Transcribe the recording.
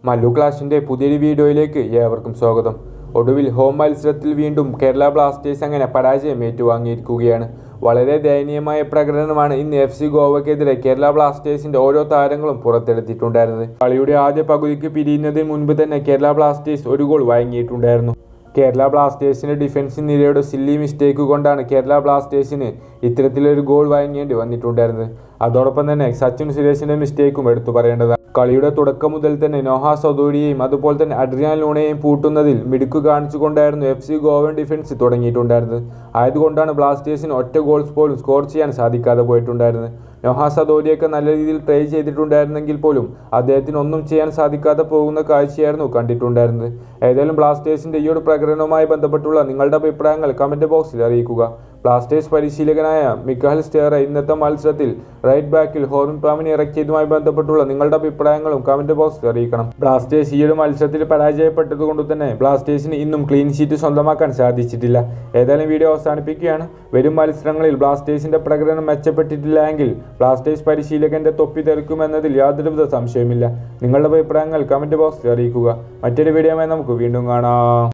മല്ലു ക്ലാഷിൻ്റെ പുതിയൊരു വീഡിയോയിലേക്ക് ഏവർക്കും സ്വാഗതം. ഒടുവിൽ ഹോം മത്സരത്തിൽ വീണ്ടും കേരള ബ്ലാസ്റ്റേഴ്സ് അങ്ങനെ പരാജയം ഏറ്റുവാങ്ങിയിരിക്കുകയാണ്. വളരെ ദയനീയമായ പ്രകടനമാണ് ഇന്ന് FC ഗോവയ്ക്കെതിരെ കേരള ബ്ലാസ്റ്റേഴ്സിൻ്റെ ഓരോ താരങ്ങളും പുറത്തെടുത്തിട്ടുണ്ടായിരുന്നത്. കളിയുടെ ആദ്യ പകുതിക്ക് പിരിയുന്നതിന് മുൻപ് തന്നെ കേരള ബ്ലാസ്റ്റേഴ്സ് ഒരു ഗോൾ വഴങ്ങിയിട്ടുണ്ടായിരുന്നു. കേരള ബ്ലാസ്റ്റേഴ്സിൻ്റെ ഡിഫൻസ് നിരയുടെ സില്ലി മിസ്റ്റേക്ക് കൊണ്ടാണ് കേരള ബ്ലാസ്റ്റേഴ്സിന് ഇത്തരത്തിലൊരു ഗോൾ വഴങ്ങേണ്ടി വന്നിട്ടുണ്ടായിരുന്നത്. അതോടൊപ്പം തന്നെ സച്ചിൻ സുരേഷിൻ്റെ മിസ്റ്റേക്കും എടുത്തു പറയേണ്ടതാണ്. കളിയുടെ തുടക്കം മുതൽ തന്നെ നോഹ സദോഡിയെയും അതുപോലെ തന്നെ അഡ്രിയാൻ ലൂണയെയും പൂട്ടുന്നതിൽ മിടുക്ക് കാണിച്ചുകൊണ്ടായിരുന്നു FC ഗോവൻ ഡിഫൻസ് തുടങ്ങിയിട്ടുണ്ടായിരുന്നത്. ആയതുകൊണ്ടാണ് ബ്ലാസ്റ്റേഴ്സിന് ഒറ്റ ഗോൾസ് പോലും സ്കോർ ചെയ്യാൻ സാധിക്കാതെ പോയിട്ടുണ്ടായിരുന്നത്. നോഹ സദോഡിയൊക്കെ നല്ല രീതിയിൽ ട്രൈ ചെയ്തിട്ടുണ്ടായിരുന്നെങ്കിൽ പോലും അദ്ദേഹത്തിന് ഒന്നും ചെയ്യാൻ സാധിക്കാതെ പോകുന്ന കാഴ്ചയായിരുന്നു കണ്ടിട്ടുണ്ടായിരുന്നത്. ഏതായാലും ബ്ലാസ്റ്റേഴ്സിൻ്റെ ഈ ഒരു പ്രകടനവുമായി ബന്ധപ്പെട്ടുള്ള നിങ്ങളുടെ അഭിപ്രായങ്ങൾ കമൻറ്റ് ബോക്സിൽ അറിയിക്കുക. ബ്ലാസ്റ്റേഴ്സ് പരിശീലകനായ മിക്കഹൽ സ്റ്റേറ ഇന്നത്തെ മത്സരത്തിൽ റൈറ്റ് ബാക്കിൽ ഹോർവിൻ പാമിനെ ഇറക്കിയതുമായി ബന്ധപ്പെട്ടുള്ള നിങ്ങളുടെ അഭിപ്രായങ്ങളും കമൻറ്റ് ബോക്സിൽ അറിയിക്കണം. ബ്ലാസ്റ്റേഴ്സ് ഈ ഒരു മത്സരത്തിൽ പരാജയപ്പെട്ടതുകൊണ്ട് തന്നെ ബ്ലാസ്റ്റേഴ്സിന് ഇന്നും ക്ലീൻ ഷീറ്റ് സ്വന്തമാക്കാൻ സാധിച്ചിട്ടില്ല. ഏതായാലും വീഡിയോ അവസാനിപ്പിക്കുകയാണ്. വരും മത്സരങ്ങളിൽ ബ്ലാസ്റ്റേഴ്സിൻ്റെ പ്രകടനം മെച്ചപ്പെട്ടിട്ടില്ല എങ്കിൽ ബ്ലാസ്റ്റേഴ്സ് പരിശീലകൻ്റെ തൊപ്പി തെറിക്കുമെന്നതിൽ യാതൊരുവിധ സംശയമില്ല. നിങ്ങളുടെ അഭിപ്രായങ്ങൾ കമൻറ്റ് ബോക്സിൽ അറിയിക്കുക. മറ്റൊരു വീഡിയോയുമായി നമുക്ക് വീണ്ടും കാണാം.